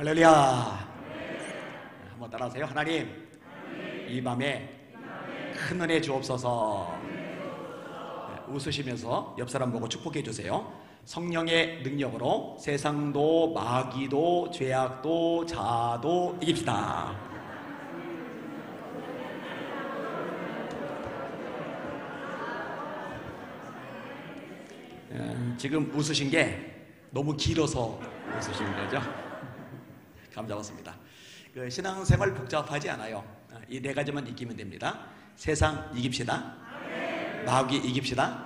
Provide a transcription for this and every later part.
할렐루야. 한번 따라하세요. 하나님, 이 밤에 큰 은혜 주옵소서. 웃으시면서 옆 사람 보고 축복해 주세요. 성령의 능력으로 세상도 마귀도 죄악도 자아도 이깁시다. 지금 웃으신 게 너무 길어서 웃으신 거죠? 감 잡았습니다. 신앙생활 복잡하지 않아요. 이 네 가지만 익히면 됩니다. 세상 이깁시다. 마귀 이깁시다.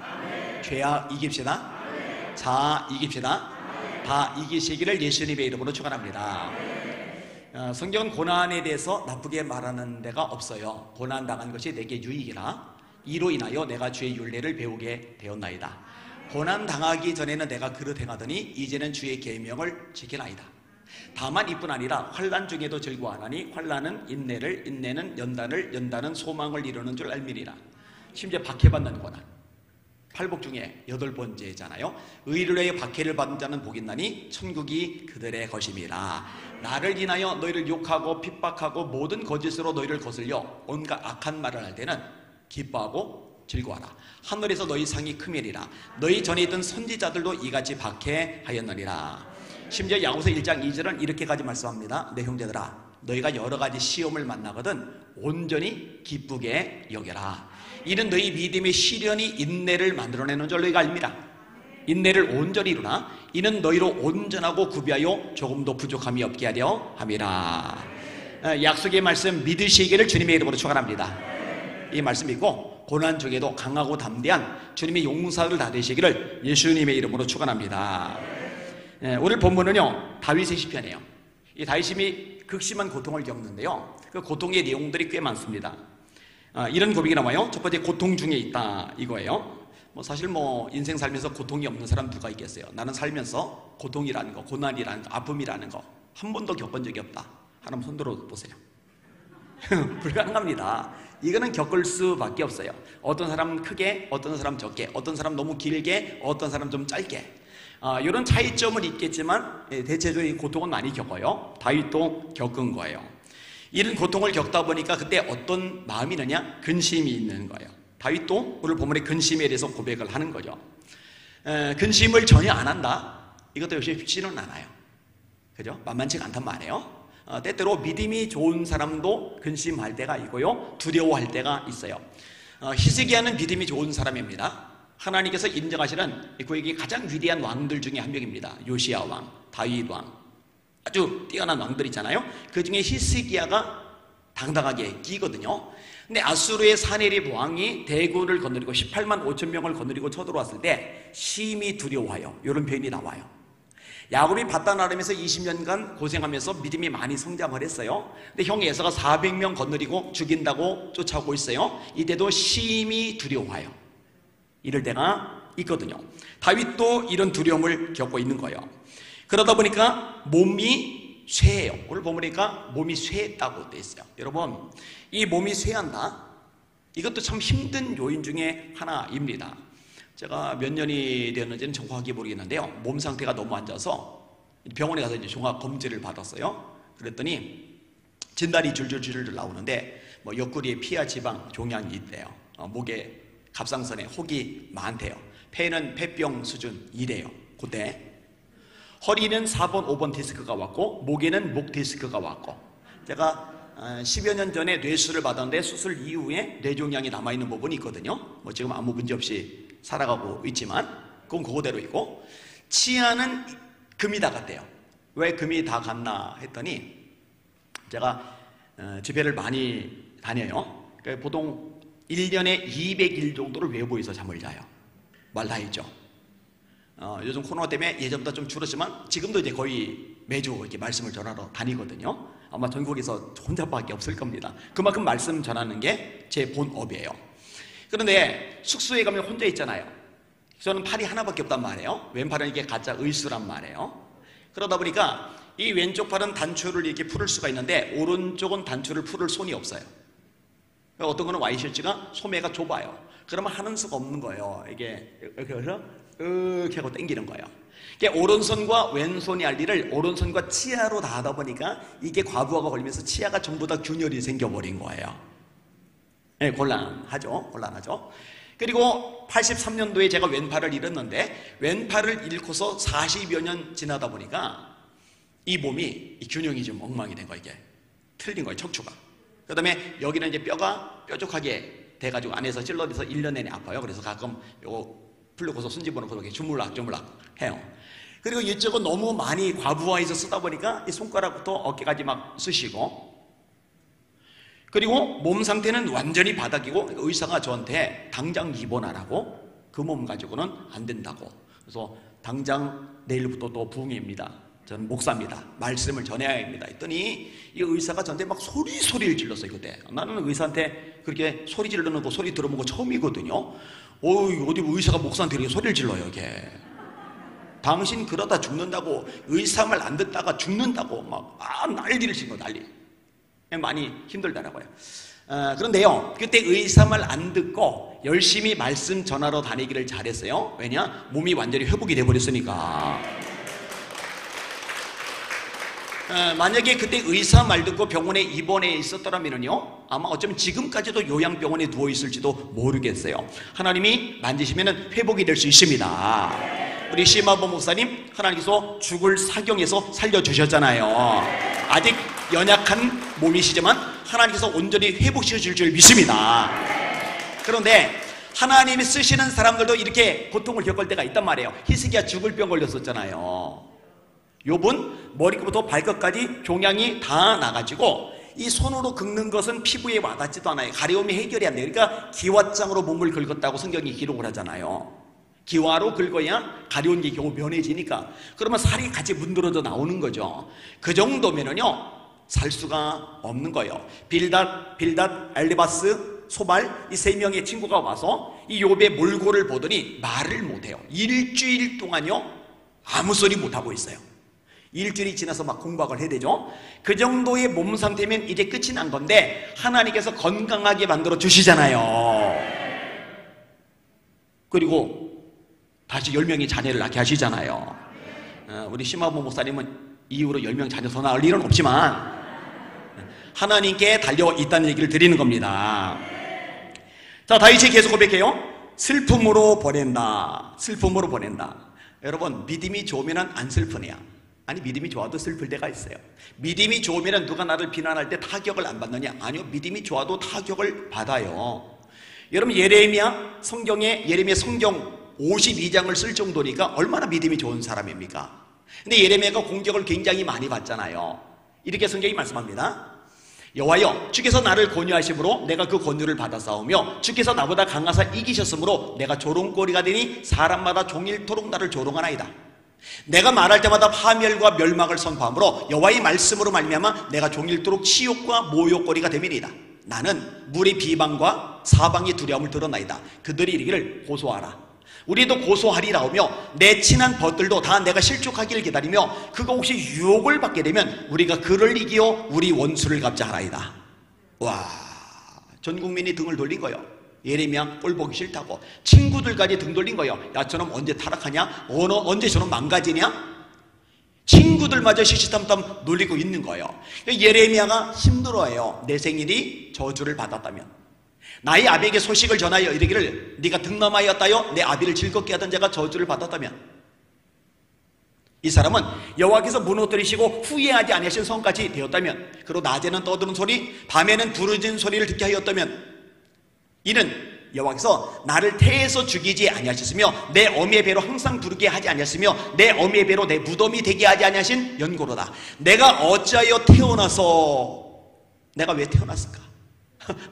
죄악 이깁시다. 자아 이깁시다. 다 이기시기를 예수님의 이름으로 축원합니다. 성경은 고난에 대해서 나쁘게 말하는 데가 없어요. 고난 당한 것이 내게 유익이라 이로 인하여 내가 주의 율례를 배우게 되었나이다. 고난 당하기 전에는 내가 그릇 행하더니 이제는 주의 계명을 지키나이다. 다만 이뿐 아니라 환난 중에도 즐거워하나니 환난은 인내를, 인내는 연단을, 연단은 소망을 이루는 줄 알미리라. 심지어 박해받는 고난, 팔복 중에 8번째잖아요. 의를 위해 박해를 받은 자는 복이 있나니 천국이 그들의 것임이라. 나를 인하여 너희를 욕하고 핍박하고 모든 거짓으로 너희를 거슬려 온갖 악한 말을 할 때는 기뻐하고 즐거워하라. 하늘에서 너희 상이 크매리라. 너희 전에 있던 선지자들도 이같이 박해하였느니라. 심지어 야고보서 1장 2절은 이렇게까지 말씀합니다. 내 형제들아, 너희가 여러 가지 시험을 만나거든 온전히 기쁘게 여겨라. 이는 너희 믿음의 시련이 인내를 만들어내는 줄 너희가 알미라. 인내를 온전히 이루나 이는 너희로 온전하고 구비하여 조금도 부족함이 없게 하려 함이라. 약속의 말씀 믿으시기를 주님의 이름으로 축원합니다. 이 말씀 믿고 고난 중에도 강하고 담대한 주님의 용사를 다 되시기를 예수님의 이름으로 축원합니다. 오늘 본문은요, 다윗의 시편이에요. 이 다윗이 극심한 고통을 겪는데요, 그 고통의 내용들이 꽤 많습니다. 이런 고백이 나와요. 첫 번째, 고통 중에 있다 이거예요. 사실 인생 살면서 고통이 없는 사람 누가 있겠어요? 나는 살면서 고통이라는 거, 고난이라는 거, 아픔이라는 거 한 번도 겪은 적이 없다. 하나님 손 들어 보세요. 불가능합니다. 이거는 겪을 수밖에 없어요. 어떤 사람은 크게, 어떤 사람 적게, 어떤 사람 너무 길게, 어떤 사람 좀 짧게. 이런 차이점은 있겠지만 대체적으로 이 고통은 많이 겪어요. 다윗도 겪은 거예요. 이런 고통을 겪다 보니까 그때 어떤 마음이 있느냐? 근심이 있는 거예요. 다윗도 오늘 본문에 근심에 대해서 고백을 하는 거죠. 근심을 전혀 안 한다? 이것도 역시 쉽지는 않아요. 그죠? 만만치가 않단 말이에요. 때때로 믿음이 좋은 사람도 근심할 때가 있고요, 두려워할 때가 있어요. 히스기야는 믿음이 좋은 사람입니다. 하나님께서 인정하시는 그에게 가장 위대한 왕들 중에 한 명입니다. 요시야 왕, 다윗 왕, 아주 뛰어난 왕들 있잖아요. 그 중에 히스기야가 당당하게 끼거든요. 근데 아수르의 사네립 왕이 대군을 거느리고 18만 5천 명을 거느리고 쳐들어왔을 때 심히 두려워하여, 이런 표현이 나와요. 야곱이 바단 아람에서 20년간 고생하면서 믿음이 많이 성장을 했어요. 근데 형 에서가 400명 거느리고 죽인다고 쫓아오고 있어요. 이때도 심히 두려워해요. 이럴 때가 있거든요. 다윗도 이런 두려움을 겪고 있는 거예요. 그러다 보니까 몸이 쇠해요. 오늘 보니까 몸이 쇠했다고 돼 있어요. 여러분, 이 몸이 쇠한다? 이것도 참 힘든 요인 중에 하나입니다. 제가 몇 년이 되었는지는 정확하게 모르겠는데요, 몸 상태가 너무 안 좋아서 병원에 가서 이제 종합 검진을 받았어요. 그랬더니 진단이 줄줄줄 나오는데 옆구리에 피하 지방 종양이 있대요. 목에 갑상선에 혹이 많대요. 폐는 폐병 수준이래요. 그때 허리는 4번, 5번 디스크가 왔고 목에는 목 디스크가 왔고, 제가 10여 년 전에 뇌수술을 받았는데 수술 이후에 뇌종양이 남아있는 부분이 있거든요. 지금 아무 문제 없이 살아가고 있지만 그건 그거대로 있고, 치아는 금이 다 갔대요. 왜 금이 다 갔나 했더니, 제가 집회를 많이 다녀요. 보통 1년에 200일 정도를 외부에서 잠을 자요. 말 다 했죠. 요즘 코로나 때문에 예전보다 좀 줄었지만 지금도 이제 거의 매주 이렇게 말씀을 전하러 다니거든요. 아마 전국에서 혼자밖에 없을 겁니다. 그만큼 말씀 전하는 게 제 본업이에요. 그런데 숙소에 가면 혼자 있잖아요. 저는 팔이 하나밖에 없단 말이에요. 왼팔은 이게 가짜 의수란 말이에요. 그러다 보니까 이 왼쪽 팔은 단추를 이렇게 풀을 수가 있는데 오른쪽은 단추를 풀을 손이 없어요. 어떤 거는 와이셔츠가 소매가 좁아요. 그러면 하는 수가 없는 거예요. 이게 그래서 이렇게 하고 당기는 거예요. 그러니까 오른손과 왼손이 할 일을 오른손과 치아로 다 하다 보니까 이게 과부하가 걸리면서 치아가 전부 다 균열이 생겨버린 거예요. 네, 곤란하죠. 그리고 83년도에 제가 왼팔을 잃었는데, 왼팔을 잃고서 40여 년 지나다 보니까 이 몸이, 이 균형이 좀 엉망이 된 거예요. 이게 틀린 거예요, 척추가. 그 다음에 여기는 이제 뼈가 뾰족하게 돼가지고 안에서 찔러져서 1년 내내 아파요. 그래서 가끔 요거 풀려고서 손집어놓고 이렇게 주물락 해요. 그리고 이쪽은 너무 많이 과부하해서 쓰다 보니까 이 손가락부터 어깨까지 막 쑤시고, 그리고 몸 상태는 완전히 바닥이고, 의사가 저한테 당장 입원하라고, 그 몸 가지고는 안 된다고. 그래서 당장 내일부터 또 부흥입니다. 저는 목사입니다. 말씀을 전해야 합니다. 했더니 이 의사가 저한테 막 소리를 질렀어요. 그때 나는 의사한테 그렇게 소리 지르는 거 소리 들어본 거 처음이거든요. 어디 의사가 목사한테 이렇게 소리를 질러요. 이게 당신 그러다 죽는다고, 의사 말 안 듣다가 죽는다고 막 난리를 친 거, 난리. 많이 힘들더라고요. 그런데요, 그때 의사 말 안 듣고 열심히 말씀 전하러 다니기를 잘했어요. 왜냐? 몸이 완전히 회복이 돼버렸으니까. 만약에 그때 의사 말 듣고 병원에 입원해 있었더라면요, 아마 어쩌면 지금까지도 요양병원에 누워 있을지도 모르겠어요. 하나님이 만지시면 회복이 될 수 있습니다. 우리 심하보 목사님, 하나님께서 죽을 사경에서 살려주셨잖아요. 아직 연약한 몸이시지만 하나님께서 온전히 회복시켜 줄 줄 믿습니다. 그런데 하나님이 쓰시는 사람들도 이렇게 고통을 겪을 때가 있단 말이에요. 히스기야 죽을 병 걸렸었잖아요. 욥은 머리부터 발끝까지 종양이 다 나가지고 이 손으로 긁는 것은 피부에 와닿지도 않아요. 가려움이 해결이 안 돼요. 그러니까 기와장으로 몸을 긁었다고 성경이 기록을 하잖아요. 기와로 긁어야 가려운 게 겨우 면해지니까. 그러면 살이 같이 문드러져 나오는 거죠. 그 정도면은요, 살 수가 없는 거예요. 빌닷, 엘리바스, 소발, 이 세 명의 친구가 와서 이 욥의 몰골을 보더니 말을 못해요. 일주일 동안요, 아무 소리 못하고 있어요. 일주일이 지나서 막 공박을 해야 되죠. 그 정도의 몸 상태면 이제 끝이 난 건데 하나님께서 건강하게 만들어 주시잖아요. 그리고 다시 10명의 자녀를 낳게 하시잖아요. 우리 심하보 목사님은 이후로 10명 자녀 더 낳을 일은 없지만 하나님께 달려있다는 얘기를 드리는 겁니다. 자, 다윗이 계속 고백해요. 슬픔으로 보낸다. 슬픔으로 보낸다. 여러분, 믿음이 좋으면 안 슬프네요. 아니, 믿음이 좋아도 슬플 때가 있어요. 믿음이 좋으면 누가 나를 비난할 때 타격을 안 받느냐? 아니요, 믿음이 좋아도 타격을 받아요. 여러분, 예레미야 성경 52장을 쓸 정도니까 얼마나 믿음이 좋은 사람입니까? 근데 예레미야가 공격을 굉장히 많이 받잖아요. 이렇게 성경이 말씀합니다. 여호와여, 주께서 나를 권유하심으로 내가 그 권유를 받아 싸우며 주께서 나보다 강하사 이기셨으므로 내가 조롱거리가 되니 사람마다 종일토록 나를 조롱하나이다. 내가 말할 때마다 파멸과 멸망을 선포함으로 여호와의 말씀으로 말미암아 내가 종일토록 치욕과 모욕거리가 됨이니이다. 나는 물의 비방과 사방의 두려움을 들었나이다. 그들이 이르기를 고소하라. 우리도 고소하리라오며 내 친한 벗들도 다 내가 실족하기를 기다리며 그가 혹시 유혹을 받게 되면 우리가 그를 이기어 우리 원수를 갚자 하라이다. 와, 전 국민이 등을 돌린 거예요. 예레미야 꼴 보기 싫다고. 친구들까지 등 돌린 거예요. 야, 저놈 언제 타락하냐? 언제 저놈 망가지냐? 친구들마저 시시탐탐 놀리고 있는 거예요. 예레미야가 힘들어해요. 내 생일이 저주를 받았다면, 나의 아비에게 소식을 전하여 이르기를 네가 득남하였다여 내 아비를 즐겁게 하던 자가 저주를 받았다면, 이 사람은 여호와께서 무너뜨리시고 후회하지 아니하신 성까지 되었다면, 그리고 낮에는 떠드는 소리 밤에는 부르짖는 소리를 듣게 하였다면, 이는 여호와께서 나를 태에서 죽이지 아니하셨으며 내 어미의 배로 항상 부르게 하지 아니하셨으며 내 어미의 배로 내 무덤이 되게 하지 아니하신 연고로다. 내가 어찌하여 태어나서, 내가 왜 태어났을까?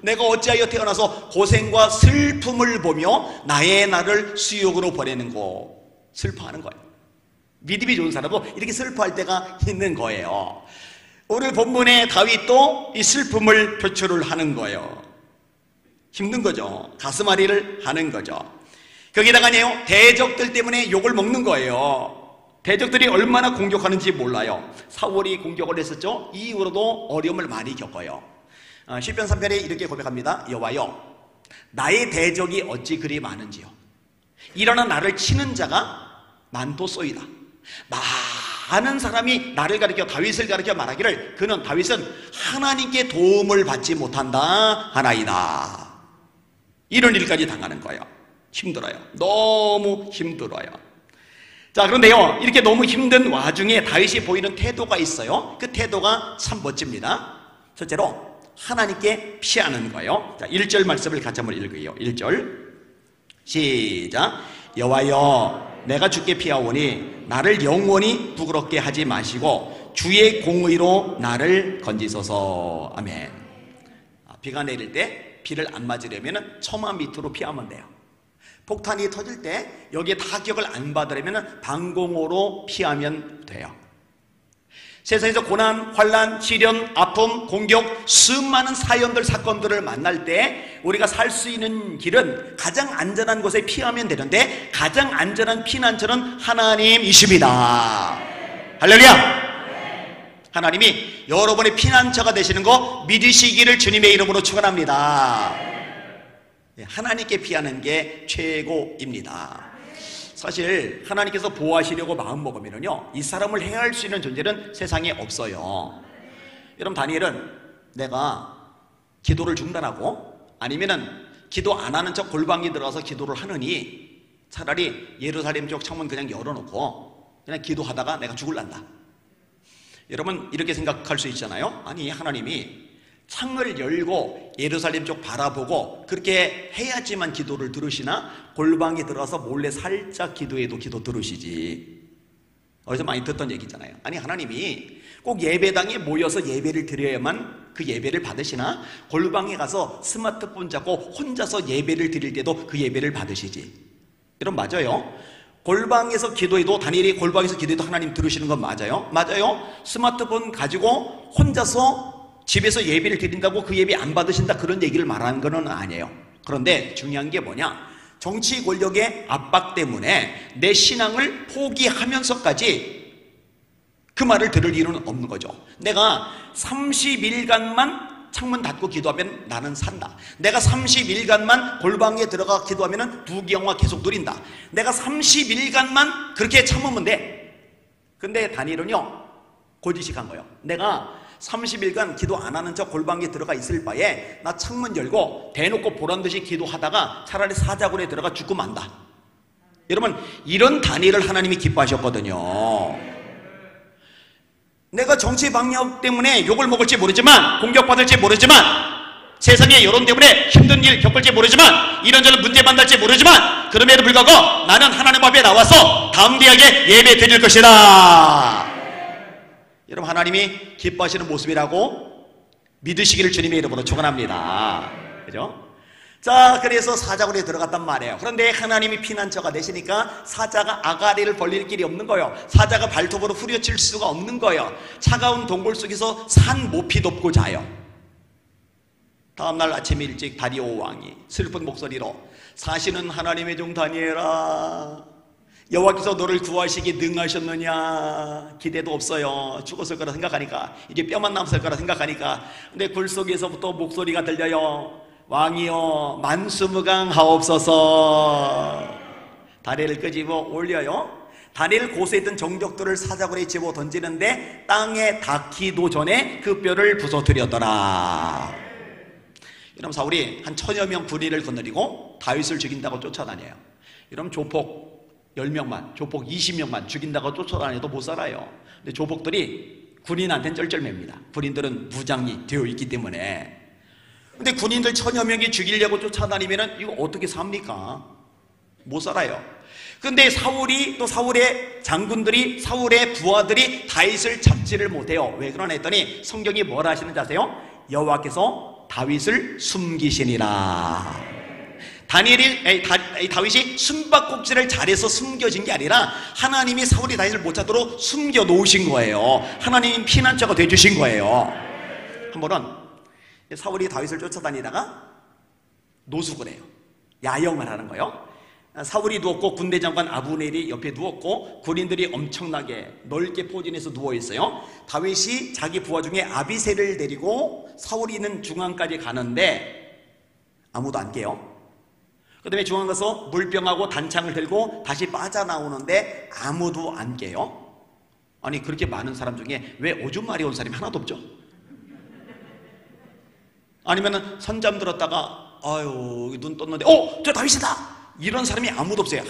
내가 어찌하여 태어나서 고생과 슬픔을 보며 나의 날을 수욕으로 보내는고. 슬퍼하는 거예요. 믿음이 좋은 사람도 이렇게 슬퍼할 때가 있는 거예요. 오늘 본문의 다윗도 이 슬픔을 표출을 하는 거예요. 힘든 거죠. 가슴앓이를 하는 거죠. 거기다가요, 대적들 때문에 욕을 먹는 거예요. 대적들이 얼마나 공격하는지 몰라요. 사울이 공격을 했었죠. 이 이후로도 어려움을 많이 겪어요. 시편 3편에 이렇게 고백합니다. 여호와여, 나의 대적이 어찌 그리 많은지요. 일어나 나를 치는 자가 많도소이다. 많은 사람이 나를 가리켜 다윗을 가리켜 말하기를 그는 다윗은 하나님께 도움을 받지 못한다 하나이다. 이런 일까지 당하는 거예요. 힘들어요. 너무 힘들어요. 자, 그런데요, 이렇게 너무 힘든 와중에 다윗이 보이는 태도가 있어요. 그 태도가 참 멋집니다. 첫째로 하나님께 피하는 거예요. 자, 1절 말씀을 같이 한번 읽어요. 1절 시작. 여호와여, 내가 주께 피하오니 나를 영원히 부끄럽게 하지 마시고 주의 공의로 나를 건지소서. 아멘. 비가 내릴 때 비를 안 맞으려면 처마 밑으로 피하면 돼요. 폭탄이 터질 때 여기에 타격을 안 받으려면 방공호로 피하면 돼요. 세상에서 고난, 환난, 시련, 아픔, 공격, 수많은 사연들, 사건들을 만날 때 우리가 살 수 있는 길은 가장 안전한 곳에 피하면 되는데 가장 안전한 피난처는 하나님이십니다. 할렐루야! 하나님이 여러분의 피난처가 되시는 거 믿으시기를 주님의 이름으로 축원합니다. 하나님께 피하는 게 최고입니다. 사실 하나님께서 보호하시려고 마음먹으면요, 이 사람을 해할 수 있는 존재는 세상에 없어요. 여러분, 다니엘은 내가 기도를 중단하고 아니면은 기도 안 하는 척 골방에 들어가서 기도를 하느니 차라리 예루살렘 쪽 창문 그냥 열어놓고 그냥 기도하다가 내가 죽을란다. 여러분, 이렇게 생각할 수 있잖아요. 아니, 하나님이 창을 열고 예루살렘 쪽 바라보고 그렇게 해야지만 기도를 들으시나? 골방에 들어가서 몰래 살짝 기도해도 기도 들으시지. 어디서 많이 듣던 얘기잖아요. 아니, 하나님이 꼭 예배당에 모여서 예배를 드려야만 그 예배를 받으시나? 골방에 가서 스마트폰 잡고 혼자서 예배를 드릴 때도 그 예배를 받으시지. 여러분, 맞아요. 골방에서 기도해도, 다니엘이 골방에서 기도해도 하나님 들으시는 건 맞아요. 맞아요. 스마트폰 가지고 혼자서 집에서 예배를 드린다고 그 예배 안 받으신다, 그런 얘기를 말하는 건 아니에요. 그런데 중요한 게 뭐냐? 정치 권력의 압박 때문에 내 신앙을 포기하면서까지 그 말을 들을 일은 없는 거죠. 내가 30일간만 창문 닫고 기도하면 나는 산다. 내가 30일간만 골방에 들어가 기도하면 부귀영화 계속 누린다. 내가 30일간만 그렇게 참으면 돼. 근데 다니엘은요, 고지식한 거예요. 내가 30일간 기도 안 하는 척 골방에 들어가 있을 바에 나 창문 열고 대놓고 보란듯이 기도하다가 차라리 사자굴에 들어가 죽고 만다. 여러분, 이런 다니엘을 하나님이 기뻐하셨거든요. 내가 정치 방역 때문에 욕을 먹을지 모르지만, 공격받을지 모르지만, 세상의 여론 때문에 힘든 일 겪을지 모르지만, 이런저런 문제 만날지 모르지만, 그럼에도 불구하고 나는 하나님 앞에 나와서 담대하게 예배 드릴 것이다. 여러분, 하나님이 기뻐하시는 모습이라고 믿으시기를 주님의 이름으로 축원합니다. 그죠? 자, 그래서 사자굴에 들어갔단 말이에요. 그런데 하나님이 피난처가 되시니까 사자가 아가리를 벌릴 길이 없는 거예요. 사자가 발톱으로 후려칠 수가 없는 거예요. 차가운 동굴 속에서 산 모피 덮고 자요. 다음날 아침 일찍 다리오 왕이 슬픈 목소리로, 사시는 하나님의 종 다니엘아, 여호와께서 너를 구하시기 능하셨느냐? 기대도 없어요. 죽었을 거라 생각하니까, 이제 뼈만 남았을 거라 생각하니까. 근데 굴 속에서부터 목소리가 들려요. 왕이여, 만수무강하옵소서. 다리를 끄집어 올려요. 다리를 고수했던 정적들을 사자굴에 집어 던지는데 땅에 닿기도 전에 그 뼈를 부서뜨렸더라. 이러면 사울이 한 1000여 명 군인을 거느리고 다윗을 죽인다고 쫓아다녀요. 이러면 조폭 10명만, 조폭 20명만 죽인다고 쫓아다녀도 못 살아요. 근데 조폭들이 군인한테는 쩔쩔맵니다. 군인들은 무장이 되어 있기 때문에. 근데 군인들 1000여 명이 죽이려고 쫓아다니면 이거 어떻게 삽니까? 못 살아요. 근데 사울이, 또 사울의 장군들이, 사울의 부하들이 다윗을 잡지를 못해요. 왜 그러나 했더니 성경이 뭐라 하시는지 아세요? 여호와께서 다윗을 숨기시니라. 다윗이 숨바꼭질을 잘해서 숨겨진 게 아니라 하나님이 사울이 다윗을 못 찾도록 숨겨 놓으신 거예요. 하나님이 피난처가 되주신 거예요. 한 번은 사울이 다윗을 쫓아다니다가 노숙을 해요. 야영을 하는 거예요. 사울이 누웠고 군대 장관 아브넬이 옆에 누웠고 군인들이 엄청나게 넓게 포진해서 누워있어요. 다윗이 자기 부하 중에 아비새를 데리고 사울이 있는 중앙까지 가는데 아무도 안 깨요. 그 다음에 중앙 가서 물병하고 단창을 들고 다시 빠져나오는데 아무도 안 깨요? 아니 그렇게 많은 사람 중에 왜 오줌 마리 온 사람이 하나도 없죠? 아니면은 선잠 들었다가 아유 눈 떴는데 저 다윗이다! 이런 사람이 아무도 없어요.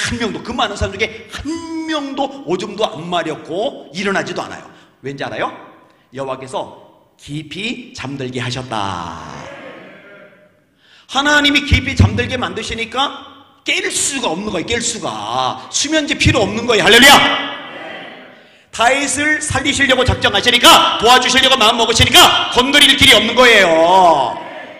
한 명도. 그 많은 사람 중에 한 명도 오줌도 안 마렸고 일어나지도 않아요. 왠지 알아요? 여호와께서 깊이 잠들게 하셨다. 하나님이 깊이 잠들게 만드시니까 깰 수가 없는 거예요. 깰 수가. 수면제 필요 없는 거예요. 할렐루야. 다윗을 살리시려고 작정하시니까, 도와주시려고 마음먹으시니까 건드릴 길이 없는 거예요.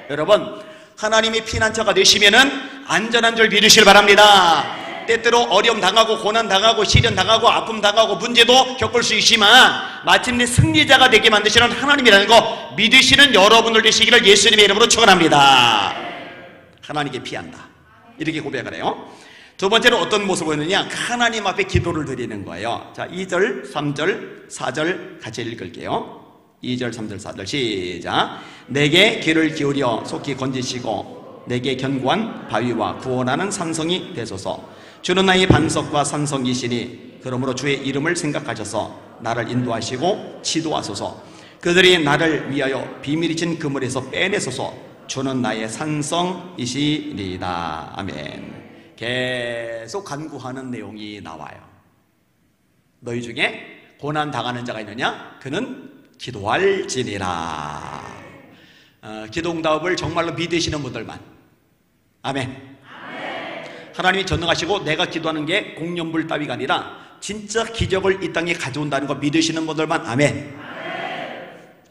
여러분, 하나님이 피난처가 되시면은 안전한 줄 믿으시길 바랍니다. 때때로 어려움 당하고 고난 당하고 시련 당하고 아픔 당하고 문제도 겪을 수 있지만 마침내 승리자가 되게 만드시는 하나님이라는 거 믿으시는 여러분들 되시기를 예수님의 이름으로 축원합니다. 하나님께 피한다, 이렇게 고백을 해요. 두 번째로 어떤 모습을 보이느냐, 하나님 앞에 기도를 드리는 거예요. 자, 2절, 3절, 4절 같이 읽을게요. 2절, 3절, 4절 시작. 내게 귀를 기울여 속히 건지시고 내게 견고한 바위와 구원하는 산성이 되소서. 주는 나의 반석과 산성이시니 그러므로 주의 이름을 생각하셔서 나를 인도하시고 지도하소서. 그들이 나를 위하여 비밀이신 그물에서 빼내소서. 주는 나의 산성이시니이다. 아멘. 계속 간구하는 내용이 나와요. 너희 중에 고난 당하는 자가 있느냐? 그는 기도할지니라. 기도응답을 정말로 믿으시는 분들만. 아멘. 하나님이 전능하시고 내가 기도하는 게 공연불 따위가 아니라 진짜 기적을 이 땅에 가져온다는 거 믿으시는 분들만. 아멘.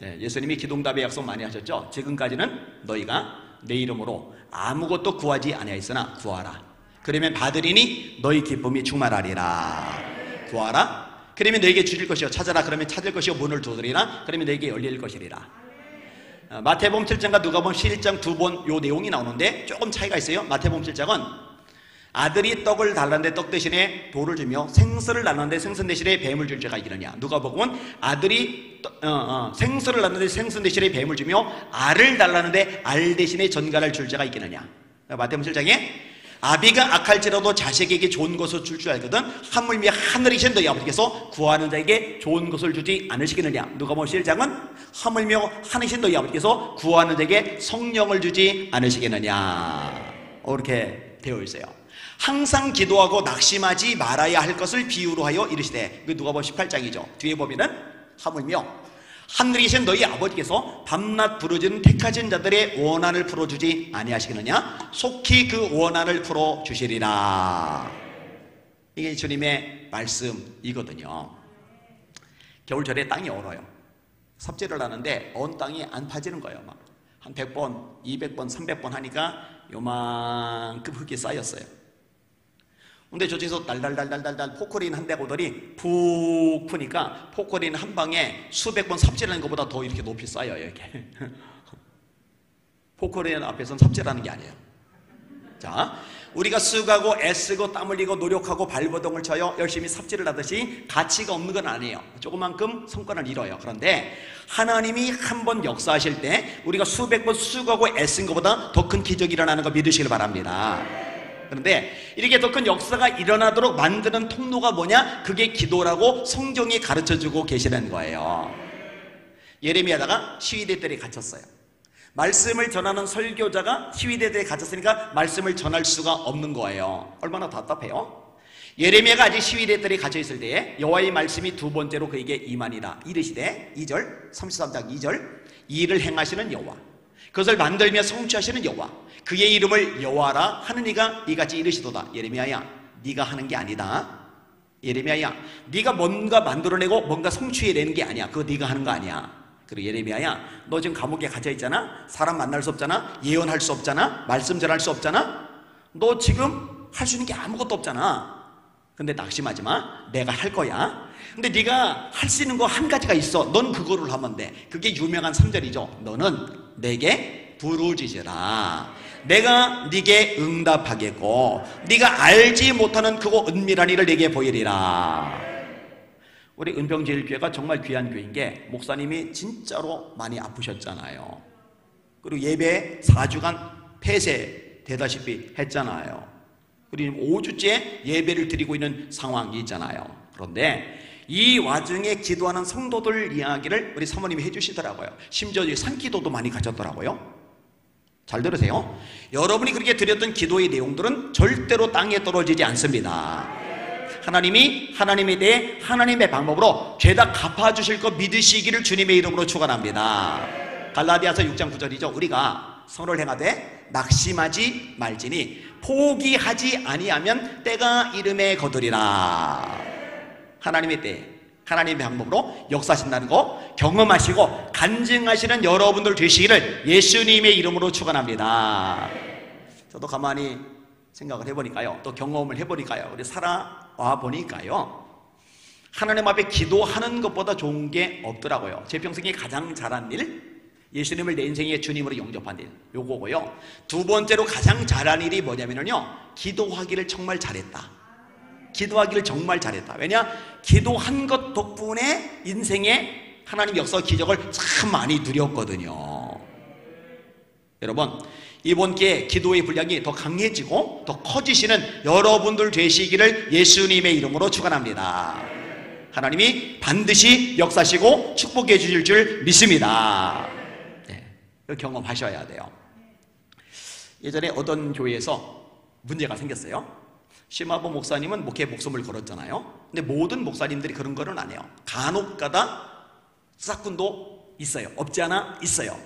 네, 예수님이 기도응답의 약속 많이 하셨죠. 지금까지는 너희가 내 이름으로 아무것도 구하지 아니하였으나 구하라. 그러면 받으리니 너희 기쁨이 충만하리라. 구하라. 그러면 너에게 주실 것이요. 찾아라. 그러면 찾을 것이요. 문을 두드리라. 그러면 너에게 열릴 것이리라. 마태복음 7장과 누가복음 11장 두 번 요 내용이 나오는데 조금 차이가 있어요. 마태복음 7장은 아들이 떡을 달라는데 떡 대신에 돌을 주며 생선을 달라는데 생선 대신에 뱀을 줄 자가 있느냐. 누가복음은 아들이 생선을 달라는데 생선 대신에 뱀을 주며 알을 달라는데 알 대신에 전갈을 줄 자가 있겠느냐. 마태복음 7장에 아비가 악할지라도 자식에게 좋은 것을 줄 줄 알거든 하물며 하늘이신 너희 아버지께서 구하는 자에게 좋은 것을 주지 않으시겠느냐. 누가복음 11장은 하물며 하늘이신 너희 아버지께서 구하는 자에게 성령을 주지 않으시겠느냐. 이렇게 되어 있어요. 항상 기도하고 낙심하지 말아야 할 것을 비유로 하여 이르시되, 그 누가복음 18장이죠. 뒤에 보면은 하물며 하늘에 계신 너희 아버지께서 밤낮 부르짖는 택하신 자들의 원한을 풀어주지 아니하시겠느냐. 속히 그 원한을 풀어주시리라. 이게 주님의 말씀이거든요. 겨울철에 땅이 얼어요. 삽질을 하는데 언 땅이 안 파지는 거예요. 막 한 100번, 200번, 300번 하니까 요만큼 흙이 쌓였어요. 근데 저쪽에서 달달달달달달 포크레인 한 대 오더니 푹 푸니까 포크레인 한 방에 수백 번 삽질하는 것보다 더 이렇게 높이 쌓여요. 이렇게. 포크레인 앞에서는 삽질하는 게 아니에요. 자, 우리가 수고하고 애쓰고 땀 흘리고 노력하고 발버둥을 쳐요. 열심히 삽질을 하듯이 가치가 없는 건 아니에요. 조그만큼 성과를 이뤄요. 그런데 하나님이 한 번 역사하실 때 우리가 수백 번 수고하고 애쓴 것보다 더 큰 기적이 일어나는 거 믿으시길 바랍니다. 그런데 이렇게 더 큰 역사가 일어나도록 만드는 통로가 뭐냐? 그게 기도라고 성경이 가르쳐주고 계시는 거예요. 예레미야다가 시위대들이 갇혔어요. 말씀을 전하는 설교자가 시위대들에 갇혔으니까 말씀을 전할 수가 없는 거예요. 얼마나 답답해요. 예레미야가 아직 시위대들이 갇혀있을 때에 여호와의 말씀이 두 번째로 그에게 임하니라. 이르시되 2절 33장 2절 이 일을 행하시는 여호와, 그것을 만들며 성취하시는 여호와, 그의 이름을 여호와라 하는 이가 이같이 이르시도다. 예레미야야, 네가 하는 게 아니다. 예레미야야, 네가 뭔가 만들어내고 뭔가 성취해내는 게 아니야. 그거 네가 하는 거 아니야. 그리고 예레미야야, 너 지금 감옥에 갇혀있잖아. 사람 만날 수 없잖아. 예언할 수 없잖아. 말씀 전할 수 없잖아. 너 지금 할 수 있는 게 아무것도 없잖아. 근데 낙심하지 마. 내가 할 거야. 근데 네가 할 수 있는 거 한 가지가 있어. 넌 그거를 하면 돼. 그게 유명한 3절이죠. 너는 내게 부르짖으라. 내가 네게 응답하겠고 네가 알지 못하는 크고 은밀한 일을 네게 보이리라. 우리 은평제일교회가 정말 귀한 교회인 게 목사님이 진짜로 많이 아프셨잖아요. 그리고 예배 4주간 폐쇄 되다시피 했잖아요. 그리고 5주째 예배를 드리고 있는 상황이 있잖아요. 그런데 이 와중에 기도하는 성도들 이야기를 우리 사모님이 해주시더라고요. 심지어 산기도도 많이 가졌더라고요. 잘 들으세요. 여러분이 그렇게 드렸던 기도의 내용들은 절대로 땅에 떨어지지 않습니다. 하나님이 하나님에 대해 하나님의 방법으로 죄다 갚아주실 것 믿으시기를 주님의 이름으로 축원합니다. 갈라디아서 6장 9절이죠. 우리가 선을 행하되 낙심하지 말지니 포기하지 아니하면 때가 이름에 거두리라. 하나님의 때, 하나님의 방법으로 역사하신다는 거 경험하시고 간증하시는 여러분들 되시기를 예수님의 이름으로 축원합니다. 저도 가만히 생각을 해보니까요, 또 경험을 해보니까요, 우리 살아와 보니까요, 하나님 앞에 기도하는 것보다 좋은 게 없더라고요. 제 평생에 가장 잘한 일, 예수님을 내 인생의 주님으로 영접한 일, 요거고요. 두 번째로 가장 잘한 일이 뭐냐면요, 기도하기를 정말 잘했다. 기도하기를 정말 잘했다. 왜냐? 기도한 것 덕분에 인생에 하나님 역사 기적을 참 많이 누렸거든요. 여러분, 이번 기회에 기도의 분량이 더 강해지고 더 커지시는 여러분들 되시기를 예수님의 이름으로 축원합니다. 하나님이 반드시 역사하시고 축복해 주실 줄 믿습니다. 네, 경험하셔야 돼요. 예전에 어떤 교회에서 문제가 생겼어요. 심화보 목사님은 목회에 목숨을 걸었잖아요. 근데 모든 목사님들이 그런 거는 안 해요. 간혹가다 싹군도 있어요. 없지 않아 있어요.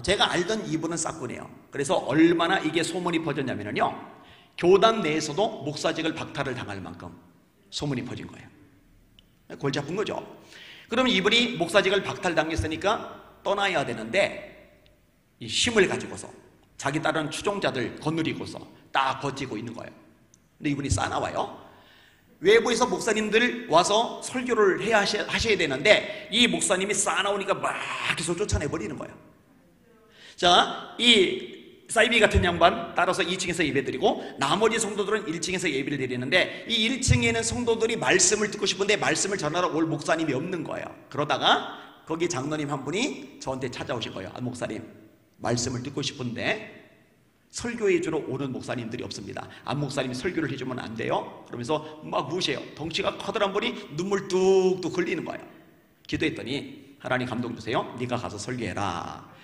제가 알던 이분은 싹군이에요. 그래서 얼마나 이게 소문이 퍼졌냐면요, 교단 내에서도 목사직을 박탈을 당할 만큼 소문이 퍼진 거예요. 골치 아픈 거죠. 그러면 이분이 목사직을 박탈당했으니까 떠나야 되는데 이 힘을 가지고서 자기 다른 추종자들 거느리고서 딱 버티고 있는 거예요. 근데 이분이 싸나와요. 외부에서 목사님들 와서 설교를 해야 하셔야 되는데 이 목사님이 싸나오니까 막 계속 쫓아내버리는 거예요. 자, 이 사이비 같은 양반 따라서 2층에서 예배드리고 나머지 성도들은 1층에서 예배를 드리는데 이 1층에 있는 성도들이 말씀을 듣고 싶은데 말씀을 전하러 올 목사님이 없는 거예요. 그러다가 거기 장로님 한 분이 저한테 찾아오신 거예요. 아, 목사님, 말씀을 듣고 싶은데 설교해 주러 오는 목사님들이 없습니다. 안 목사님이 설교를 해주면 안 돼요? 그러면서 막 무시해요. 덩치가 커다란 분이 눈물 뚝뚝 흘리는 거예요. 기도했더니 하나님 감동 주세요. 네가 가서 설교해라.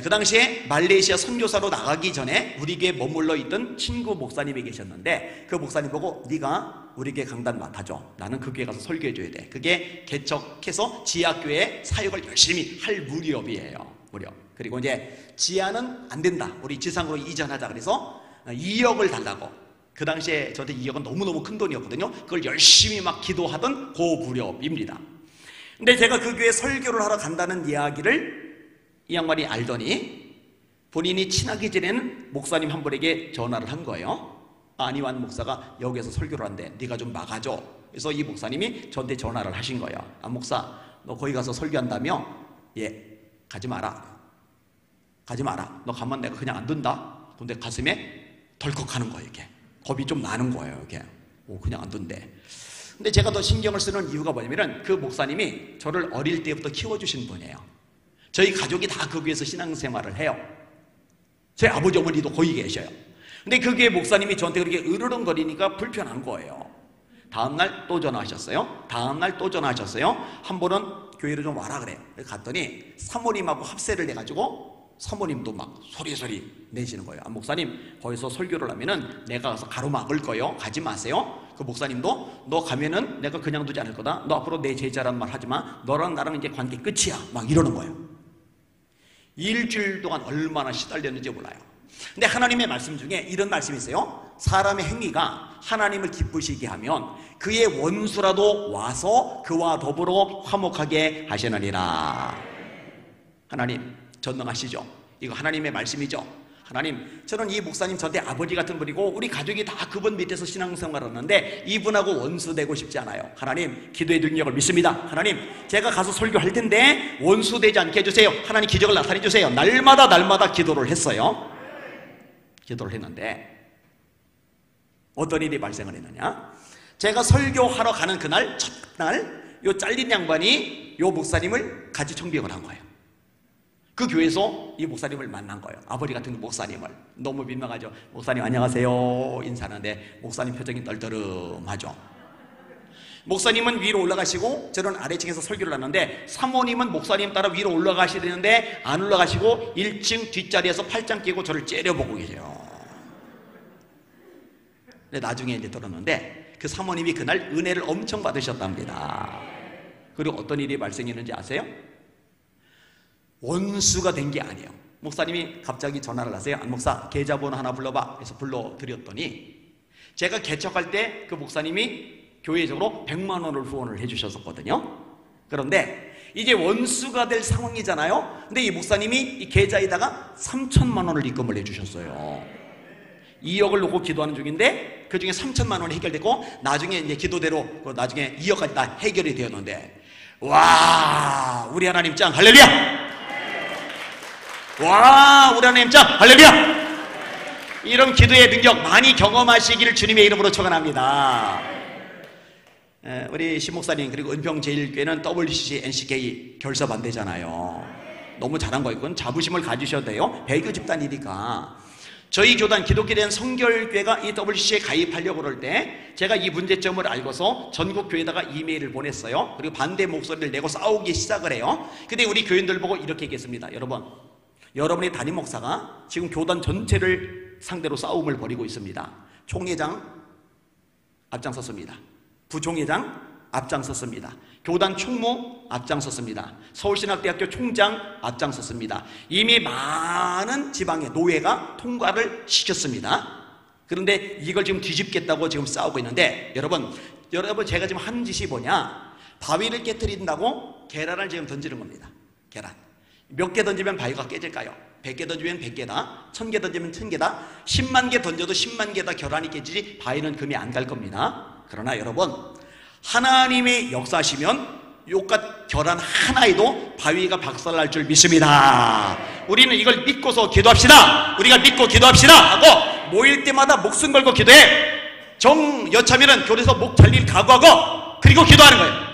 그 당시에 말레이시아 선교사로 나가기 전에 우리 교회에 머물러 있던 친구 목사님이 계셨는데 그 목사님 보고 네가 우리 교회 강단 맡아줘. 나는 그 교회 가서 설교해 줘야 돼. 그게 개척해서 지하교회 사역을 열심히 할 무렵이에요. 무렵. 그리고 이제 지하는 안 된다. 우리 지상으로 이전하자. 그래서 2억을 달라고. 그 당시에 저한테 2억은 너무너무 큰 돈이었거든요. 그걸 열심히 막 기도하던 그 무렵입니다. 근데 제가 그 교회 설교를 하러 간다는 이야기를 이 양반이 알더니 본인이 친하게 지내는 목사님 한 분에게 전화를 한 거예요. 안희환 목사가 여기에서 설교를 한대. 네가 좀 막아줘. 그래서 이 목사님이 저한테 전화를 하신 거예요. 안 목사, 너 거기 가서 설교한다며? 예. 가지 마라. 가지 마라. 너 가면 내가 그냥 안 둔다. 근데 가슴에 덜컥하는 거예요. 이게 겁이 좀 나는 거예요. 이게 그냥 안 둔대. 근데 제가 더 신경을 쓰는 이유가 뭐냐면은 그 목사님이 저를 어릴 때부터 키워주신 분이에요. 저희 가족이 다 그 교회에서 신앙생활을 해요. 제 아버지 어머니도 거기 계셔요. 근데 그 교회 목사님이 저한테 그렇게 으르렁거리니까 불편한 거예요. 다음날 또 전화하셨어요. 다음날 또 전화하셨어요. 한 번은 교회로 좀 와라 그래요. 갔더니 사모님하고 합세를 해가지고 사모님도 막 소리소리 내시는 거예요. 아, 목사님 거기서 설교를 하면은 내가 가서 가로막을 거예요. 가지 마세요. 그 목사님도 너 가면은 내가 그냥 두지 않을 거다. 너 앞으로 내 제자란 말 하지 마. 너랑 나랑 이제 관계 끝이야. 막 이러는 거예요. 일주일 동안 얼마나 시달렸는지 몰라요. 근데 하나님의 말씀 중에 이런 말씀이 있어요. 사람의 행위가 하나님을 기쁘시게 하면 그의 원수라도 와서 그와 더불어 화목하게 하시느니라. 하나님 전능하시죠. 이거 하나님의 말씀이죠. 하나님, 저는 이 목사님 저한테 아버지 같은 분이고 우리 가족이 다 그분 밑에서 신앙생활을 하는데 이분하고 원수되고 싶지 않아요. 하나님, 기도의 능력을 믿습니다. 하나님, 제가 가서 설교할 텐데 원수되지 않게 해주세요. 하나님, 기적을 나타내 주세요. 날마다 기도를 했어요. 기도를 했는데 어떤 일이 발생을 했느냐, 제가 설교하러 가는 그날 첫날 요 잘린 양반이 요 목사님을 같이 청빙을 한 거예요. 그 교회에서 이 목사님을 만난 거예요. 아버지 같은 목사님을. 너무 민망하죠. 목사님 안녕하세요 인사하는데 목사님 표정이 떨떠름하죠. 목사님은 위로 올라가시고 저는 아래층에서 설교를 하는데 사모님은 목사님 따라 위로 올라가셔야 되는데 안 올라가시고 1층 뒷자리에서 팔짱 끼고 저를 째려보고 계세요. 근데 나중에 이제 들었는데 그 사모님이 그날 은혜를 엄청 받으셨답니다. 그리고 어떤 일이 발생했는지 아세요? 원수가 된 게 아니에요. 목사님이 갑자기 전화를 하세요. 안 목사 계좌번호 하나 불러봐. 그래서 불러드렸더니 제가 개척할 때 그 목사님이 교회적으로 100만 원을 후원을 해주셨었거든요. 그런데 이제 원수가 될 상황이잖아요. 근데 이 목사님이 이 계좌에다가 3천만 원을 입금을 해주셨어요. 2억을 놓고 기도하는 중인데 그 중에 3천만 원이 해결됐고 나중에 이제 기도대로 나중에 2억까지 다 해결이 되었는데 와 우리 하나님 짱 할렐루야! 와 우리 하나님 짱 할렐루야! 이런 기도의 능력 많이 경험하시기를 주님의 이름으로 축원합니다. 우리 신목사님 그리고 은평제일교회는 WCC, NCK 결사반대잖아요. 너무 잘한 거예요. 그건 자부심을 가지셔도 돼요. 배교 집단이니까. 저희 교단 기독교된 성결교회가 이 WCC에 가입하려고 그럴 때 제가 이 문제점을 알고서 전국 교회에다가 이메일을 보냈어요. 그리고 반대 목소리를 내고 싸우기 시작을 해요. 근데 우리 교인들 보고 이렇게 얘기했습니다. 여러분의 담임 목사가 지금 교단 전체를 상대로 싸움을 벌이고 있습니다. 총회장 앞장섰습니다. 부총회장 앞장섰습니다. 교단 총무 앞장섰습니다. 서울신학대학교 총장 앞장섰습니다. 이미 많은 지방의 노회가 통과를 시켰습니다. 그런데 이걸 지금 뒤집겠다고 지금 싸우고 있는데 여러분 제가 지금 한 짓이 뭐냐? 바위를 깨트린다고 계란을 지금 던지는 겁니다. 계란 몇 개 던지면 바위가 깨질까요? 100개 던지면 100개다, 1000개 던지면 1000개다, 10만 개 던져도 10만 개다 결란이 깨지지 바위는 금이 안 갈 겁니다. 그러나 여러분 하나님의 역사시면 요깟 결란 하나에도 바위가 박살날 줄 믿습니다. 우리는 이걸 믿고서 기도합시다. 우리가 믿고 기도합시다 하고 모일 때마다 목숨 걸고 기도해. 정 여차면은 교회에서 목 잘릴 각오하고 그리고 기도하는 거예요.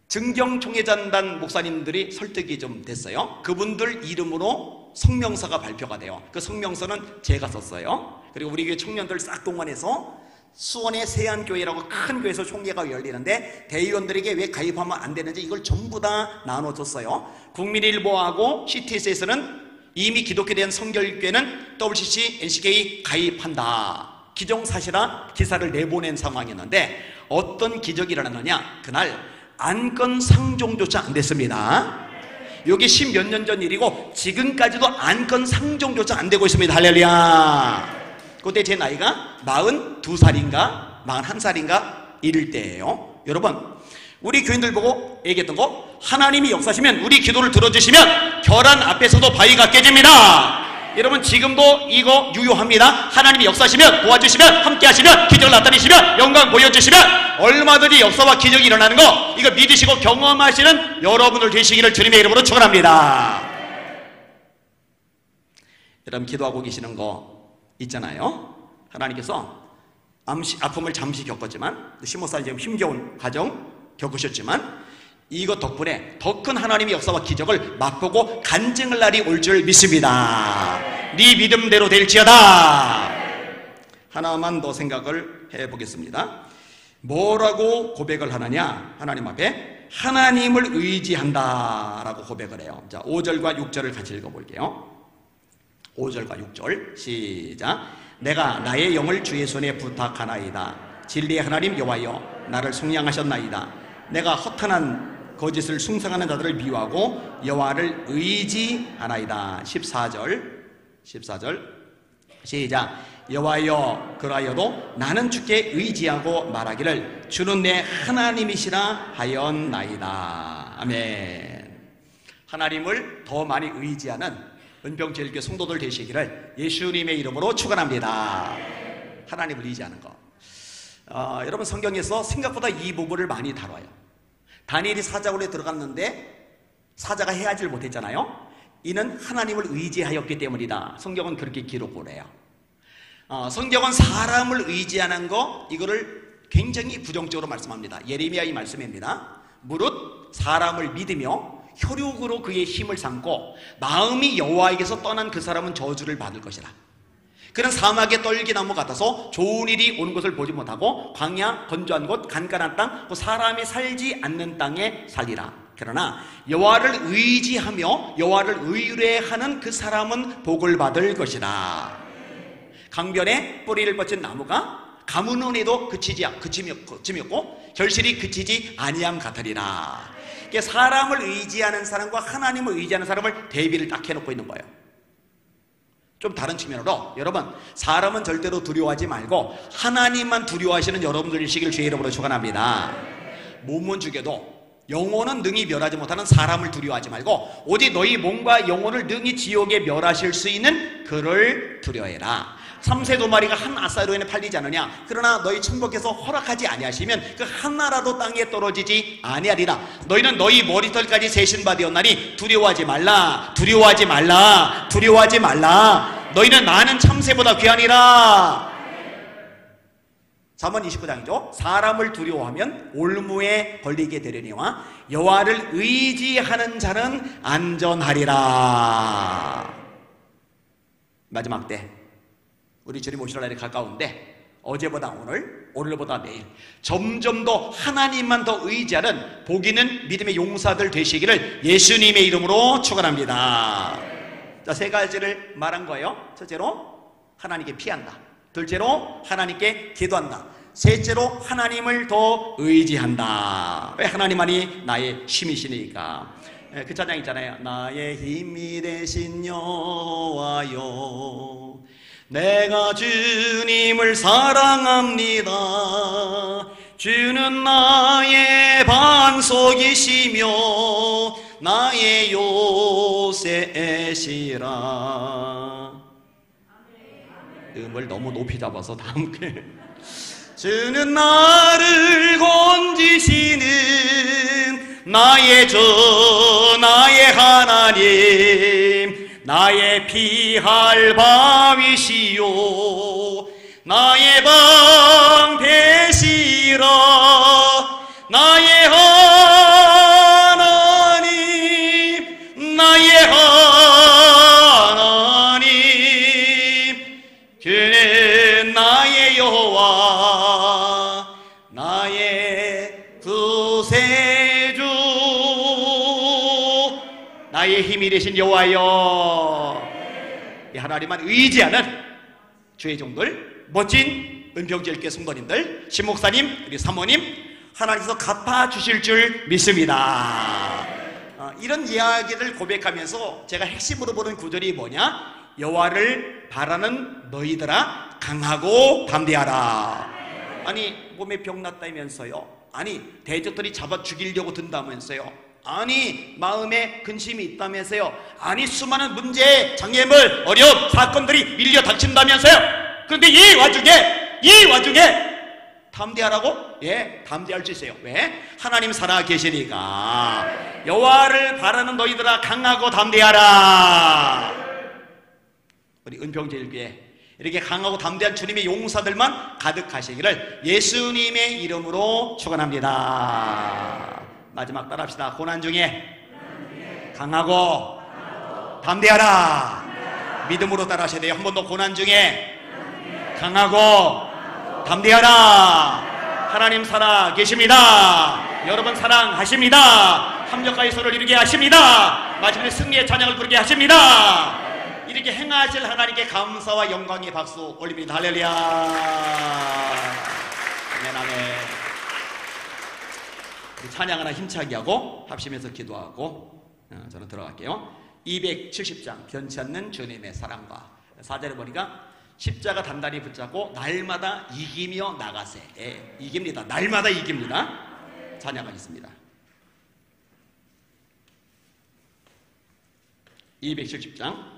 증경총회전단 목사님들이 설득이 좀 됐어요. 그분들 이름으로 성명서가 발표가 돼요. 그 성명서는 제가 썼어요. 그리고 우리 교회 청년들 싹 동원해서 수원의 세안교회라고 큰 교회에서 총회가 열리는데 대의원들에게 왜 가입하면 안 되는지 이걸 전부 다 나눠줬어요. 국민일보하고 CTS에서는 이미 기독교된 성결교회는 WCC, NCK 가입한다. 기정사실화 기사를 내보낸 상황이었는데 어떤 기적이 일어났느냐? 그날 안건 상종조차 안 됐습니다. 여기 10몇 년 전 일이고 지금까지도 안건 상종조차 안 되고 있습니다. 할렐루야. 그때 제 나이가 42살인가 41살인가 이럴 때예요. 여러분 우리 교인들 보고 얘기했던 거 하나님이 역사시면 우리 기도를 들어주시면 결란 앞에서도 바위가 깨집니다. 여러분 지금도 이거 유효합니다. 하나님이 역사시면 도와주시면 함께 하시면 기적을 나타내시면 영광 보여주시면 얼마든지 역사와 기적이 일어나는 거 이거 믿으시고 경험하시는 여러분들 되시기를 주님의 이름으로 축원합니다. 여러분 기도하고 계시는 거 있잖아요. 하나님께서 아픔을 잠시 겪었지만 신목사님 지금 힘겨운 과정 겪으셨지만 이것 덕분에 더 큰 하나님의 역사와 기적을 맛보고 간증할 날이 올 줄 믿습니다. 네 믿음대로 될지어다. 하나만 더 생각을 해보겠습니다. 뭐라고 고백을 하느냐? 하나님 앞에 하나님을 의지한다 라고 고백을 해요. 자, 5절과 6절을 같이 읽어볼게요. 5절과 6절 시작. 내가 나의 영을 주의 손에 부탁하나이다. 진리의 하나님 여호와여 나를 속량하셨나이다. 내가 허탄한 거짓을 숭상하는 자들을 미워하고 여호와를 의지하나이다. 14절 시작. 여호와여 그라여도 나는 주께 의지하고 말하기를 주는 내 하나님이시라 하였나이다. 아멘. 하나님을 더 많이 의지하는 은평제일교회 성도들 되시기를 예수님의 이름으로 축원합니다. 하나님을 의지하는 거. 여러분 성경에서 생각보다 이 부분을 많이 다뤄요. 다니엘이 사자굴에 들어갔는데 사자가 헤아질 못했잖아요. 이는 하나님을 의지하였기 때문이다. 성경은 그렇게 기록을 해요. 성경은 사람을 의지하는 거 이거를 굉장히 부정적으로 말씀합니다. 예레미야의 말씀입니다. 무릇 사람을 믿으며 혈육으로 그의 힘을 삼고 마음이 여호와에게서 떠난 그 사람은 저주를 받을 것이라. 그는 사막의 떨기나무 같아서 좋은 일이 오는 것을 보지 못하고 광야, 건조한 곳, 간간한 땅, 또 사람이 살지 않는 땅에 살리라. 그러나 여호와를 의지하며 여호와를 의뢰하는 그 사람은 복을 받을 것이라. 강변에 뿌리를 뻗친 나무가 가뭄은 해도 그침이었고 결실이 그치지 아니함 같으리라. 사람을 의지하는 사람과 하나님을 의지하는 사람을 대비를 딱 해놓고 있는 거예요. 좀 다른 측면으로 여러분, 사람은 절대로 두려워하지 말고 하나님만 두려워하시는 여러분들이시길 주의 이름으로 축원합니다. 몸은 죽여도 영혼은 능히 멸하지 못하는 사람을 두려워하지 말고 오직 너희 몸과 영혼을 능히 지옥에 멸하실 수 있는 그를 두려워해라. 삼세 두 마리가 한 아싸로 인해 팔리지 않느냐. 그러나 너희 천국께서 허락하지 아니하시면 그 하나라도 땅에 떨어지지 아니하리라. 너희는 너희 머리털까지 세신 바 되었나니 두려워하지 말라. 두려워하지 말라. 두려워하지 말라. 너희는 많은 참새보다 귀하니라. 잠언 29장이죠. 사람을 두려워하면 올무에 걸리게 되려니와 여호와를 의지하는 자는 안전하리라. 마지막 때 우리 주님 오실 날이 가까운데 어제보다 오늘, 오늘보다 내일 점점 더 하나님만 더 의지하는 복 있는 믿음의 용사들 되시기를 예수님의 이름으로 축원합니다. 자, 세 가지를 말한 거예요. 첫째로 하나님께 피한다. 둘째로 하나님께 기도한다. 셋째로 하나님을 더 의지한다. 왜? 하나님만이 나의 힘이시니까. 그 찬양 있잖아요. 나의 힘이 되신 여호와여, 내가 주님을 사랑합니다. 주는 나의 반석이시며 나의 요새시라. 음을 너무 높이 잡아서 다 함께. 주는 나를 건지시는 나의 주, 나의 하나님, 나의 피할 바위시요 나의 방 되시라. 나의 하나님, 나의 하나님, 그는 나의 여호와, 나의 구세주, 나의 힘이 되신 여호와여. 이 하나님만 의지하는 주의 종들, 멋진 은평제일교회 성도님들, 신목사님, 우리 사모님, 하나님께서 갚아주실 줄 믿습니다. 이런 이야기를 고백하면서 제가 핵심으로 보는 구절이 뭐냐? 여호와를 바라는 너희들아 강하고 담대하라. 아니, 몸에 병 났다면서요. 아니, 대적들이 잡아 죽이려고 든다면서요. 아니, 마음에 근심이 있다면서요. 아니, 수많은 문제, 장애물, 어려움, 사건들이 밀려 닥친다면서요. 그런데 이 와중에 담대하라고? 예, 담대할 수 있어요. 왜? 하나님 살아 계시니까. 여호와를 바라는 너희들아 강하고 담대하라. 우리 은평제일교회 이렇게 강하고 담대한 주님의 용사들만 가득하시기를 예수님의 이름으로 축원합니다. 마지막 따라합시다. 고난 중에 강하고 담대하라. 믿음으로 따라하셔야 돼요. 한 번 더. 고난 중에 강하고 담대하라. 하나님 살아 계십니다. 여러분 사랑하십니다. 합력하여 서로를 이루게 하십니다. 마지막에 승리의 찬양을 부르게 하십니다. 이렇게 행하실 하나님께 감사와 영광의 박수 올립니다. 할렐루야. 아멘, 아멘. 찬양 하나 힘차게 하고 합심해서 기도하고 저는 들어갈게요. 270장 변치 않는 주님의 사랑과 4절에 보니까 십자가 단단히 붙잡고 날마다 이기며 나가세. 예, 이깁니다. 날마다 이깁니다. 찬양하겠습니다. 270장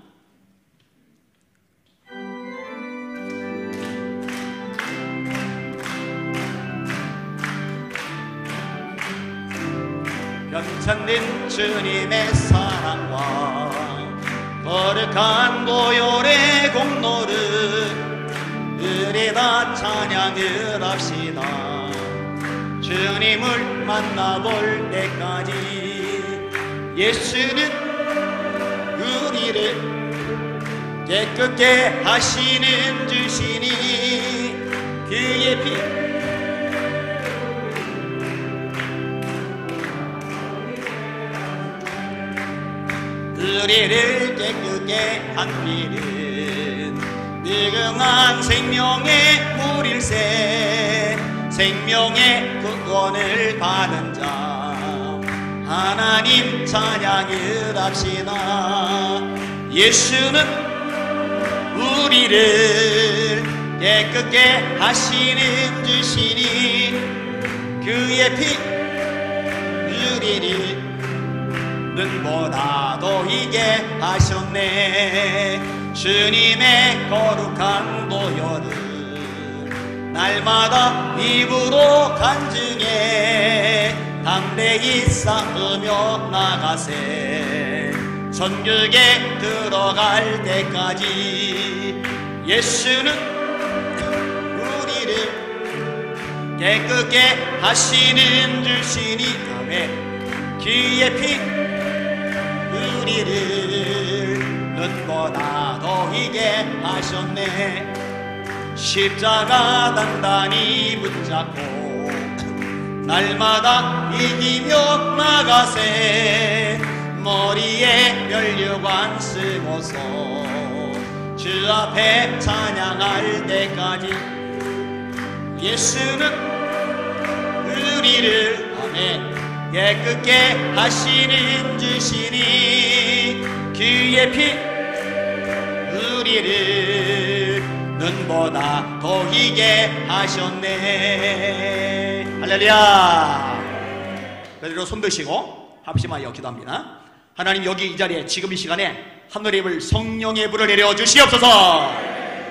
변찮는 주님의 사랑과 거룩한 고열의 공로를 은혜다 찬양을 합시다. 주님을 만나볼 때까지 예수는 우리를 깨끗게 하시는 주시니 그의 피 우리를 깨끗게 한 피는 느긋한 생명의 물일세 생명의 구원을 받은 자 하나님 찬양을 합시다. 예수는 우리를 깨끗게 하시는 주시니 그의 피 우리를 눈보다 더이게 하셨네. 주님의 거룩한 보혈을 날마다 입으로 간증해 담대히 쌓으며 나가세. 천국에 들어갈 때까지 예수는 우리를 깨끗게 하시는 주시니 그의 피 우리를 눈보다 더이게 하셨네. 십자가 단단히 붙잡고 날마다 이기며 나가세. 머리에 면류관 쓰고서 주 앞에 찬양할 때까지 예수는 우리를 아멘 깨끗게 하시는 주시니 그의 피 우리를 눈보다 더이게 하셨네. 할렐루야. 그대로 손 드시고 합심하여 기도합니다. 하나님, 여기 이 자리에 지금 이 시간에 하늘의 불 성령의 불을 내려 주시옵소서.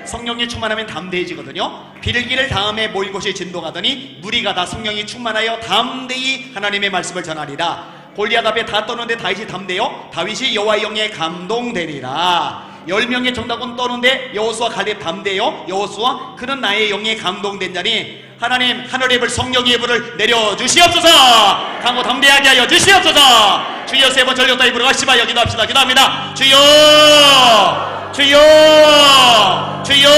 성령이 충만하면 담대해지거든요. 빌기를 다음에 모인 곳이 진동하더니 무리가 다 성령이 충만하여 담대히 하나님의 말씀을 전하리라. 골리앗 앞에 다 떠는데 다윗이 담대요 다윗이 여호와의 영에 감동되리라. 10명의 정탐꾼 떠는데 여호수아 갈렙 담대요 여호수아 그는 나의 영에 감동된 자니 하나님, 하늘의 불 성령의 불을 내려 주시옵소서. 강고 담대하게 하여 주시옵소서. 주여 세 번 전력다 입으로 합심하여 기도합시다. 기도합니다. 주여 주여 주여.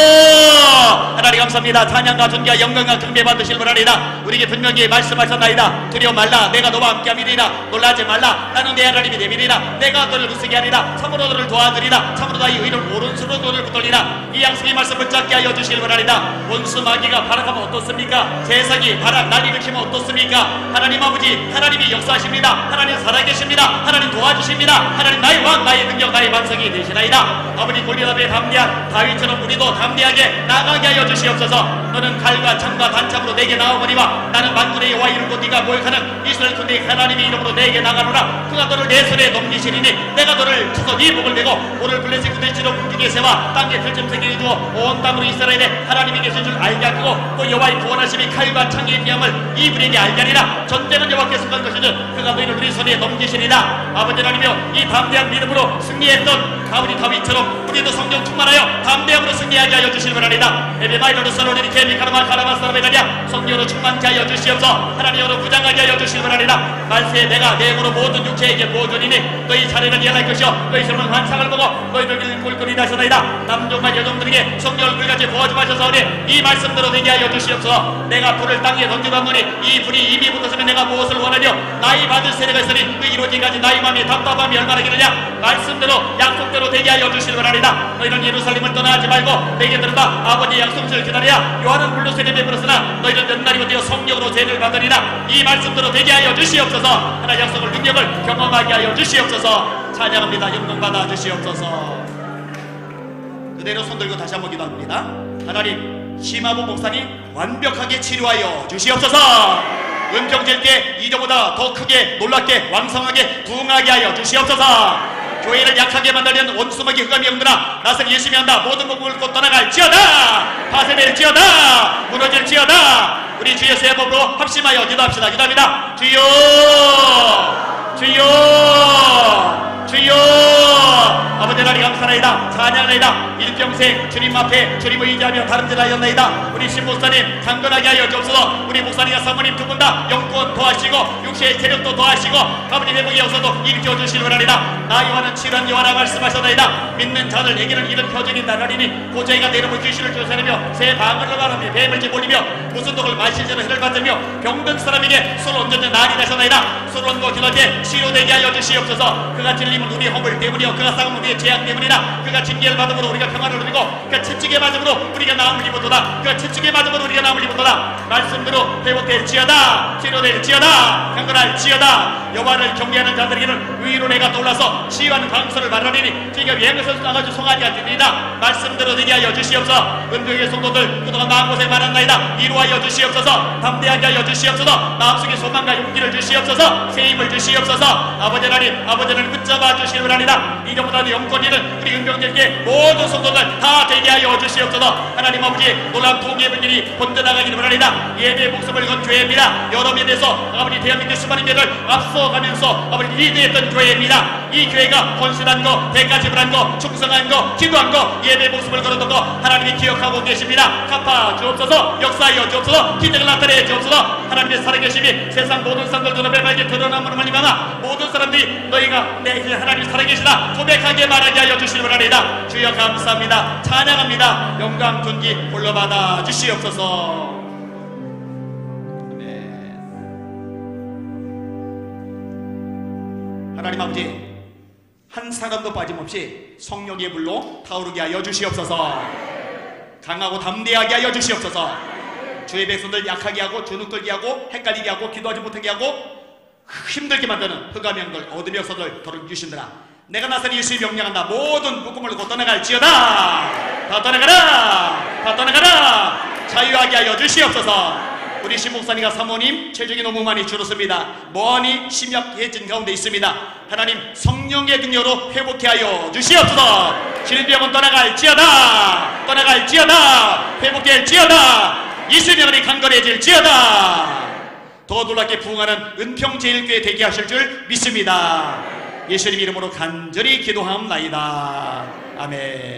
하나님 감사합니다. 찬양과 존귀와 영광과 경배 받으실 분하리이다. 우리에게 분명히 말씀하셨나이다. 두려워 말라, 내가 너와 함께 함이리라. 놀라지 말라, 나는 내 하나님이 됨이리라. 내가 너를 웃으게 하리라. 참으로 너를 도와주리라. 참으로 나의 의를 오른손으로 너를 붙들리라. 이 양식의 말씀 붙잡게 하여 주실 분하리이다. 원수 마귀가 발악하면 어떻습니까? 세상이 발악 난리를 치면 어떻습니까? 하나님 아버지, 하나님이 역사하십니다. 하나님 살아계십니다. 하나님 도와주십니다. 하나님 나의 왕, 나의 능력, 나의 반석이 되시나이다. 아버지, 골리앗 앞에 담대한 다윗처럼 우리도 담대하게 나가게 하여 주시옵소서. 너는 칼과 창과 단창으로 내게 나오거니와 나는 만군의 여호와 이름으로 네가 모욕하는 이스라엘 군대의 하나님의 이름으로 내게 나가노라. 그가 너를 내 손에 넘기시리니 내가 너를 쳐서 네 목을 내고 오늘 블레셋 군대치로 궁중에 세와 땅에 들짐승에게 주어 온 땅으로 이스라엘에 하나님이 계신 줄 알게 하고 또 여호와의 구원하심이 칼과 창의 비함을 이브리에게 알게 하리라. 전쟁은 여호와께 속한 것이든 그가 너희를 우리 손에 넘기시리라. 아버지 하나님이여, 이 담대한 믿음으로 승리했던 아버지 다윗처럼 우리도 성령 충만하여 담대함으로 승리하게 하여 주실 분하리이다. 에베마이로로 서로리니 케미카르마 카라마스라베가랴 성령으로 충만케 하여 주시옵소서. 하나님으로 무장하게 하여 주실 분하리이다. 말세에 내가 내 힘으로 모든 육체에게 모조리니 너희 자리는 예할 것이요 너희 세는 환상을 보고 너희들을 꼴꼴이 나서나이다. 남종과 여종들에게 성령을 불같이 부어주마셔서 이 말씀대로 되게 하여 주시옵소서. 내가 불을 땅에 던지다노니 이 불이 이미 붙었으면 내가 무엇을 원하려? 나이 받을 세례가 있으니 그 이루어지기까지 나의 마음이 답답함이 얼마나 기느냐. 말씀대로 약속대로 되게 하여 주실 분하리이다. 너희는 예루살렘을 떠나지 말고 내게 들어다 아버지의 약속을 기다리라. 요한은 물로 세례를 베풀었으나 너희는 연날이 되어 성령으로 죄를 받으리라. 이 말씀대로 되게 하여 주시옵소서. 하나님 약속을 능력을 경험하게 하여 주시옵소서. 찬양합니다. 영광 받아 주시옵소서. 그대로 손들고 다시 한번 기도합니다. 하나님, 심하보 목사님 완벽하게 치료하여 주시옵소서. 은평질 때 이전보다 더 크게 놀랍게 왕성하게 부흥하게 하여 주시옵소서. 교회를 약하게 만들려는 원수막이 흑암이 영들아 나선 열심히 한다. 모든 목을 곧 떠나갈지어다. 파쇄될지어다. 무너질지어다. 우리 주여 세 번으로 합심하여 기도합시다. 기도합니다. 주여 주여 주여. 아버지 하나님, 여호와를 감사하나이다. 찬양하나이다. 일평생 주님 앞에 주님을 의지하며 다름질하였나이다. 우리 신목사님 강건하게 하여 주옵소서. 우리 목사님과 사모님 두 분 다 영권 더하시고 육체의 체력도 더하시고 아버지 회복에 없어도 일으켜 주시기 바랍니다. 나 요한은 칠한 요한아 말씀하셨나이다. 믿는 자들에게는 이런 표적이 나라리니 고자이가 내 이름을 귀신을 쫓아내며 새 방언을 말하며 뱀을 집어리며 무슨 독을 마실 자는 해를 받으며 병든 사람에게 술 얹는 날이 나셨나이다. 술 얹고 기도할 때 치료되게 하여 주시옵소서. 그가 질림은 우리의 허물 때문이요 그가 싸움은 우리의 죄악 때문이다. 그가 징계를 받음으로 우리가 평안을 누리고 그가 채찍에 맞음으로 우리가 나음을 입었도다. 그가 채찍에 맞음으로 우리가 나음을 입었도다. 말씀대로 회복될지어다. 치료될지어다. 강건할지어다. 여호와를 경외하는 자들에게는 의로 내가 떠올라서 치유하는 강서를 말하리니 저희가 여행에서 나가지 송아지가 되리이다. 말씀대로 되게 하여 주시옵소서. 은교의 성도들 그동안 마음고생 많았나이다. 위로하여 주시옵소서. 담대하게 하여 주시옵소서. 마음속에 소망과 용기를 주시옵소서. 세임을 주시옵소서. 아버지 하나님 아버지 하나님 붙잡아 주시기 바랍니다. 이전보다는 영권이는 우리 은병들에게 모든 성도들 다 되게 하여 주시옵소서. 하나님 아버지 놀라운 통일의 분들이 번져나가기를 바랍니다. 예배의 목숨을 건 교회입니다. 여러 면에서 아버지 대한민국 수많은 교회를 앞서가면서 아버지 리드했던 교회입니다. 이 교회가 헌신한 거 대가 지불한 거 충성한 거 기도한 거 예배의 목숨을 걸었던 거 하나님이 기억하고 계십니다. 갚아 주옵소서. 역사하여 주옵소서. 기적을 나타내 주옵소서. 하나님의 살아계심이 세상 모든 사람들 눈앞에 밝게 드러남으로 말미암아 모든 사람들이 너희가 내 하나님 살아계시다 고백하게 말하게 하여 주시기 바랍니다. 주여 감사합니다. 찬양합니다. 영광 존귀 홀로 받아 주시옵소서. 하나님 아버지 한 사람도 빠짐없이 성령의 불로 타오르게 하여 주시옵소서. 강하고 담대하게 하여 주시옵소서. 주의 백성들 약하게 하고 주눅들게 하고 헷갈리게 하고 기도하지 못하게 하고 힘들게 만드는 흑암형들 어둠의 역사들 덜어주신다라. 내가 나서니 예수의 명령한다. 모든 묶음을 놓고 떠나갈지어다. 다 떠나가라. 다 떠나가라. 자유하게 하여 주시옵소서. 우리 신목사님과 사모님 체중이 너무 많이 줄었습니다. 뭐하니 심약해진 가운데 있습니다. 하나님 성령의 능력으로 회복해 하여 주시옵소서. 질병은 떠나갈지어다. 떠나갈지어다. 회복될지어다. 예수의 명이 강건해질지어다. 더 놀랍게 부흥하는 은평제일교회 되게 하실 줄 믿습니다. 예수님 이름으로 간절히 기도하옵나이다. 아멘.